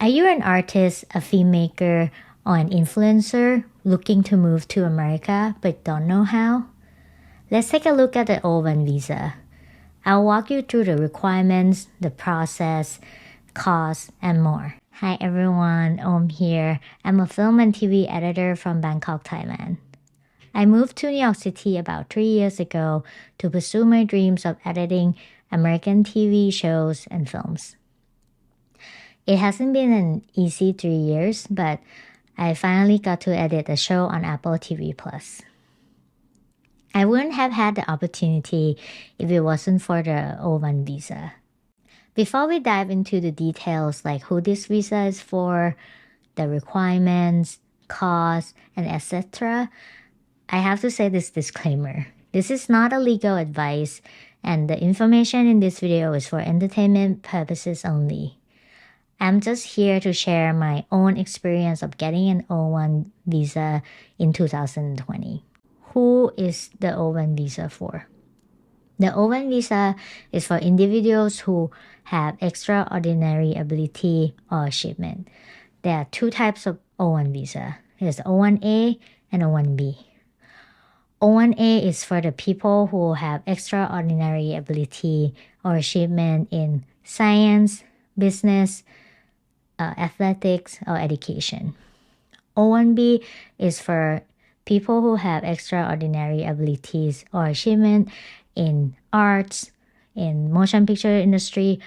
Are you an artist, a filmmaker, or an influencer looking to move to America but don't know how? Let's take a look at the O1 visa. I'll walk you through the requirements, the process, costs, and more. Hi everyone, Om here. I'm a film and TV editor from Bangkok, Thailand. I moved to New York City about 3 years ago to pursue my dreams of editing American TV shows and films. It hasn't been an easy 3 years, but I finally got to edit a show on Apple TV+. I wouldn't have had the opportunity if it wasn't for the O1 visa. Before we dive into the details like who this visa is for, the requirements, costs, and etc., I have to say this disclaimer. This is not a legal advice, and the information in this video is for entertainment purposes only. I'm just here to share my own experience of getting an O1 visa in 2020. Who is the O1 visa for? The O1 visa is for individuals who have extraordinary ability or achievement. There are two types of O1 visa. There's O1A and O1B. O1A is for the people who have extraordinary ability or achievement in science, business, athletics, or education. O1B is for people who have extraordinary abilities or achievement in arts, in motion picture industry,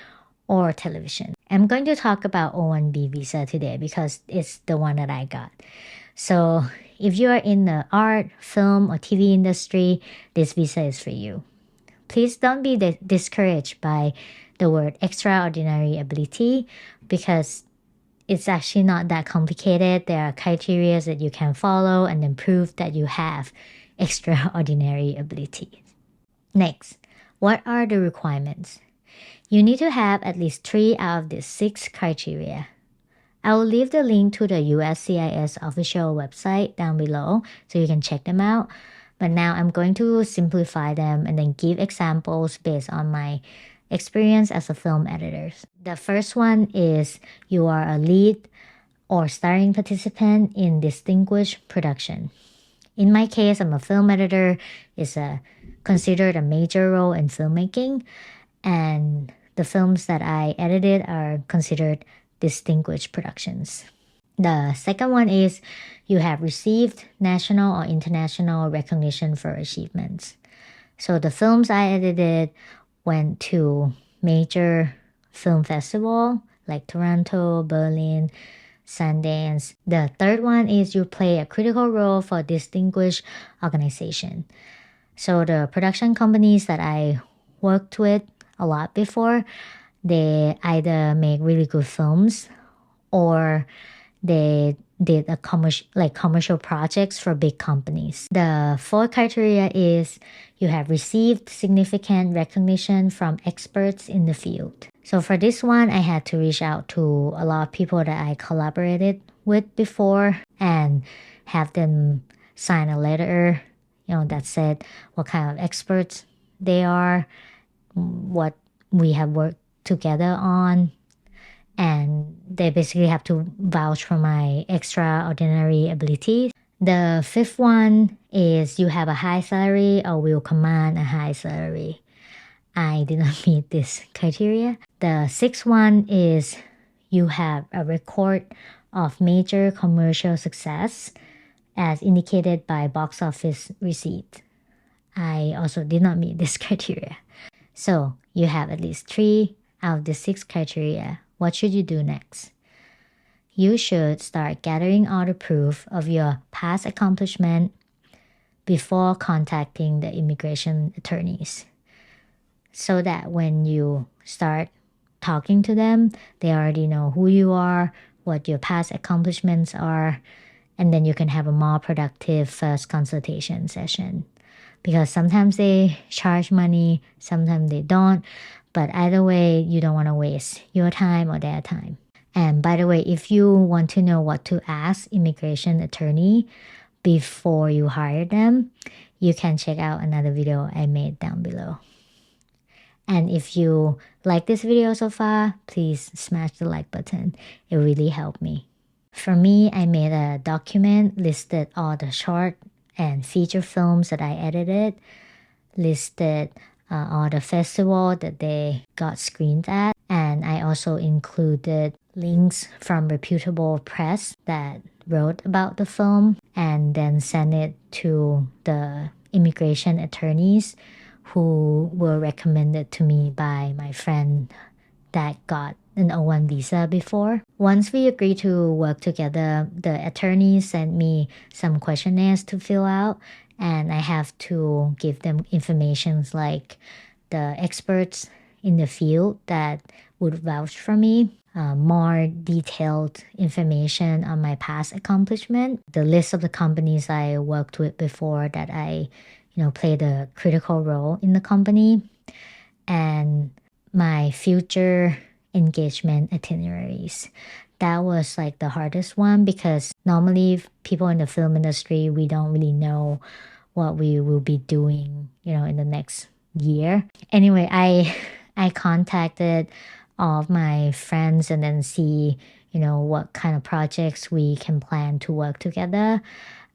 or television. I'm going to talk about O1B visa today because it's the one that I got. So if you are in the art, film, or TV industry, this visa is for you. Please don't be discouraged by the word extraordinary ability because it's actually not that complicated. There are criteria that you can follow and then prove that you have extraordinary abilities. Next, what are the requirements? You need to have at least 3 out of the 6 criteria. I will leave the link to the USCIS official website down below so you can check them out. But now I'm going to simplify them and then give examples based on my experience as a film editor. The first one is you are a lead or starring participant in distinguished production. In my case, I'm a film editor. It's considered a major role in filmmaking, and the films that I edited are considered distinguished productions. The second one is you have received national or international recognition for achievements. So the films I edited went to major film festival like Toronto, Berlin, Sundance. The third one is you play a critical role for a distinguished organization. So the production companies that I worked with a lot before, they either make really good films or they did a commercial projects for big companies. The fourth criteria is you have received significant recognition from experts in the field. So for this one, I had to reach out to a lot of people that I collaborated with before and have them sign a letter, that said what kind of experts they are, what we have worked together on, and they basically have to vouch for my extraordinary abilities. The fifth one is you have a high salary or will command a high salary. I did not meet this criteria. The sixth one is you have a record of major commercial success as indicated by box office receipt. I also did not meet this criteria. So you have at least 3 out of the 6 criteria. What should you do next? You should start gathering all the proof of your past accomplishment before contacting the immigration attorneys, so that when you start talking to them, they already know who you are, what your past accomplishments are, and then you can have a more productive first consultation session. Because sometimes they charge money, sometimes they don't. But either way, you don't want to waste your time or their time. And by the way, if you want to know what to ask immigration attorney before you hire them, you can check out another video I made down below. And if you like this video so far, please smash the like button. It really helped me. For me, I made a document, listed all the short and feature films that I edited, listed all the festival that they got screened at, and I also included links from reputable press that wrote about the film, and then sent it to the immigration attorneys who were recommended to me by my friend that got an O1 visa before. Once we agreed to work together, the attorney sent me some questionnaires to fill out, and I have to give them information like the experts in the field that would vouch for me, more detailed information on my past accomplishment, the list of the companies I worked with before that I played a critical role in the company, and my future engagement itineraries. That was like the hardest one because normally people in the film industry, we don't really know what we will be doing, in the next year. Anyway, I contacted all of my friends and then see, what kind of projects we can plan to work together.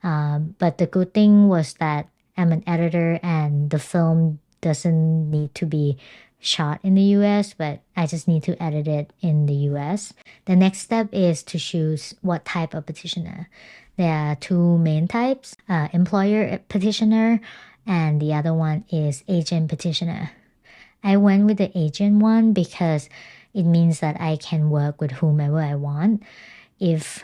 But the good thing was that I'm an editor and the film doesn't need to be shot in the US, but I just need to edit it in the US. The next step is to choose what type of petitioner. There are two main types, employer petitioner, and the other one is agent petitioner. I went with the agent one because it means that I can work with whomever I want. If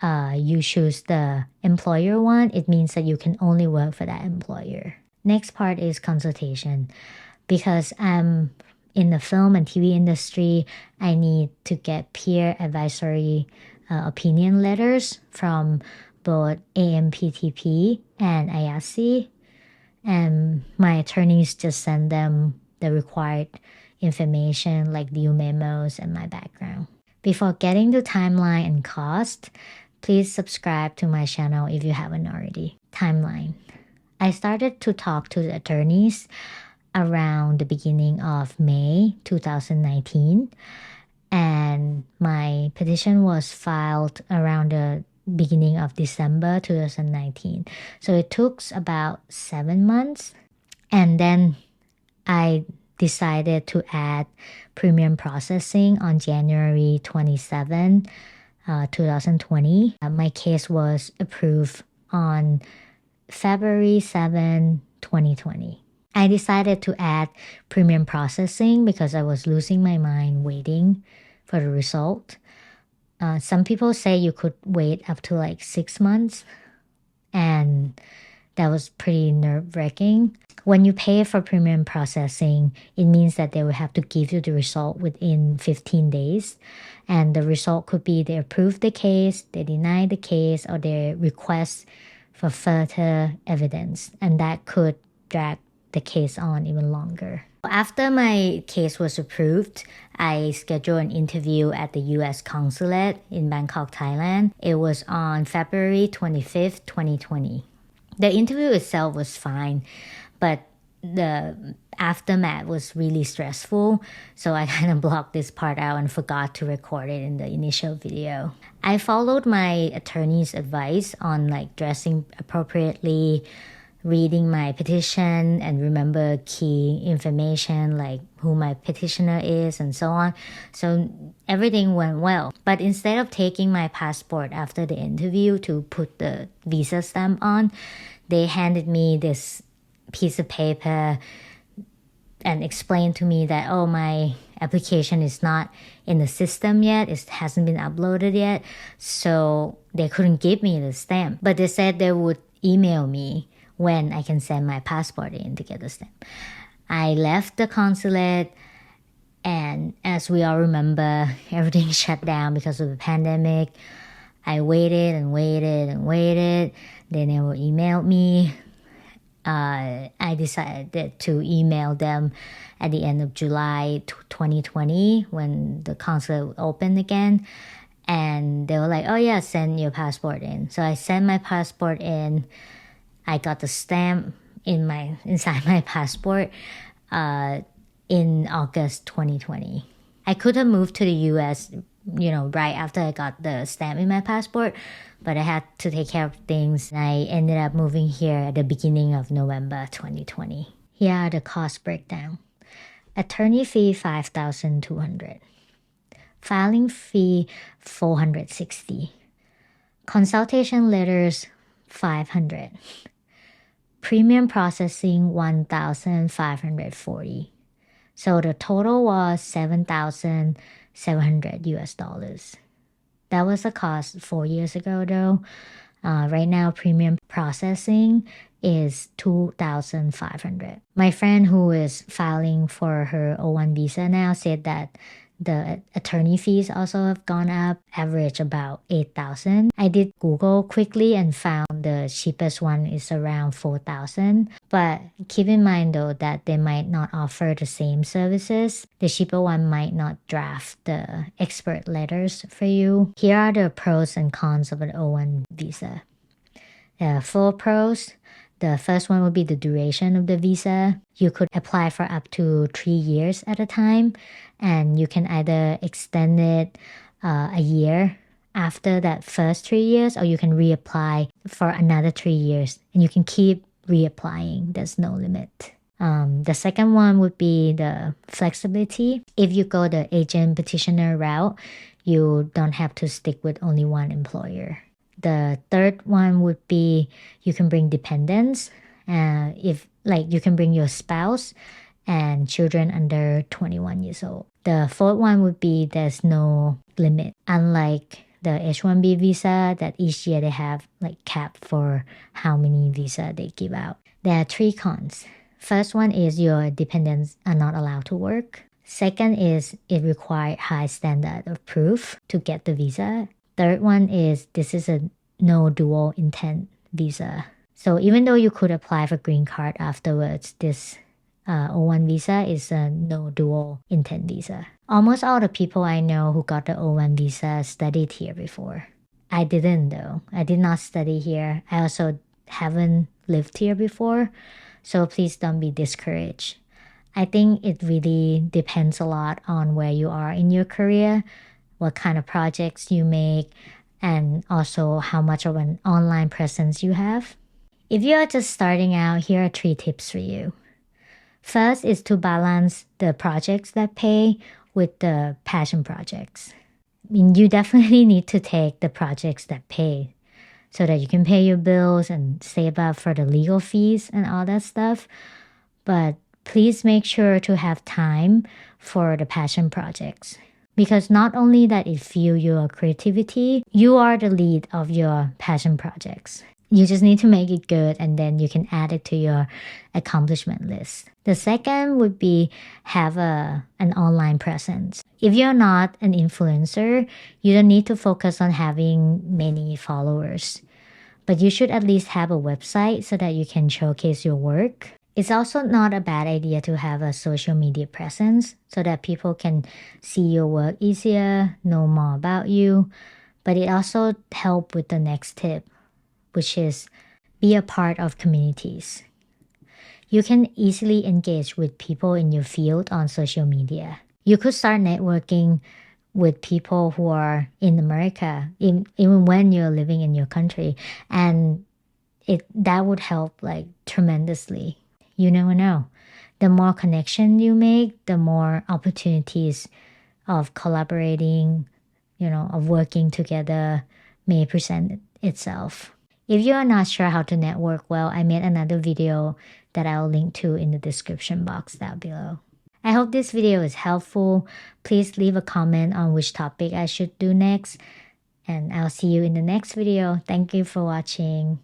you choose the employer one, it means that you can only work for that employer. Next part is consultation. Because I'm in the film and TV industry, I need to get peer advisory opinion letters from both AMPTP and IASI. And my attorneys just send them the required information like view memos and my background. Before getting to timeline and cost, please subscribe to my channel if you haven't already. Timeline. I started to talk to the attorneys around the beginning of May 2019, and my petition was filed around the beginning of December 2019. So it took about 7 months, and then I decided to add premium processing on January 27, 2020. My case was approved on February 7, 2020. I decided to add premium processing because I was losing my mind waiting for the result. Some people say you could wait up to like 6 months, and that was pretty nerve-wracking. When you pay for premium processing, it means that they will have to give you the result within 15 days. And the result could be they approve the case, they deny the case, or they request for further evidence. And that could drag the case on even longer. After my case was approved, I scheduled an interview at the US consulate in Bangkok, Thailand. It was on February 25th, 2020. The interview itself was fine, but the aftermath was really stressful, so I kind of blocked this part out and forgot to record it in the initial video. I followed my attorney's advice on like dressing appropriately, reading my petition and remember key information like who my petitioner is and so on. So everything went well. But instead of taking my passport after the interview to put the visa stamp on, they handed me this piece of paper and explained to me that, oh, my application is not in the system yet. It hasn't been uploaded yet. So they couldn't give me the stamp. But they said they would email me when I can send my passport in to get the stamp. I left the consulate, and as we all remember, everything shut down because of the pandemic. I waited and waited and waited. They never emailed me. I decided to email them at the end of July 2020 when the consulate opened again. And they were like, oh yeah, send your passport in. So I sent my passport in. I got the stamp inside my passport. in August 2020. I could have moved to the US, right after I got the stamp in my passport, but I had to take care of things. I ended up moving here at the beginning of November 2020. Here are the cost breakdown. Attorney fee $5,200. Filing fee $460. Consultation letters $500. Premium processing $1,540. So the total was $7,700 US. That was the cost 4 years ago though. Right now, premium processing is $2,500. My friend who is filing for her O1 visa now said that the attorney fees also have gone up, average about $8,000. I did Google quickly and found the cheapest one is around $4,000. But keep in mind though that they might not offer the same services. The cheaper one might not draft the expert letters for you. Here are the pros and cons of an O1 visa. The 4 pros. The first one would be the duration of the visa. You could apply for up to 3 years at a time, and you can either extend it a year after that first 3 years, or you can reapply for another 3 years, and you can keep reapplying. There's no limit. The second one would be the flexibility. If you go the agent petitioner route, you don't have to stick with only one employer. The third one would be you can bring dependents. If you can bring your spouse and children under 21 years old. The fourth one would be there's no limit. Unlike the H-1B visa that each year they have cap for how many visa they give out. There are 3 cons. First one is your dependents are not allowed to work. Second is it requires high standard of proof to get the visa. Third one is this is a no dual intent visa. So even though you could apply for green card afterwards, this O1 visa is a no dual intent visa. Almost all the people I know who got the O1 visa studied here before. I didn't though. I did not study here. I also haven't lived here before. So please don't be discouraged. I think it really depends a lot on where you are in your career, what kind of projects you make, and also how much of an online presence you have. If you are just starting out, here are 3 tips for you. First is to balance the projects that pay with the passion projects. You definitely need to take the projects that pay so that you can pay your bills and save up for the legal fees and all that stuff. But please make sure to have time for the passion projects. Because not only that it fuels your creativity, you are the lead of your passion projects. You just need to make it good and then you can add it to your accomplishment list. The second would be have an online presence. If you're not an influencer, you don't need to focus on having many followers. But you should at least have a website so that you can showcase your work. It's also not a bad idea to have a social media presence so that people can see your work easier, know more about you. But it also helps with the next tip, which is be a part of communities. You can easily engage with people in your field on social media. You could start networking with people who are in America, even when you're living in your country. And that would help tremendously. You never know. The more connection you make, the more opportunities of collaborating, of working together may present itself. If you are not sure how to network well, I made another video that I'll link to in the description box down below. I hope this video is helpful. Please leave a comment on which topic I should do next. And I'll see you in the next video. Thank you for watching.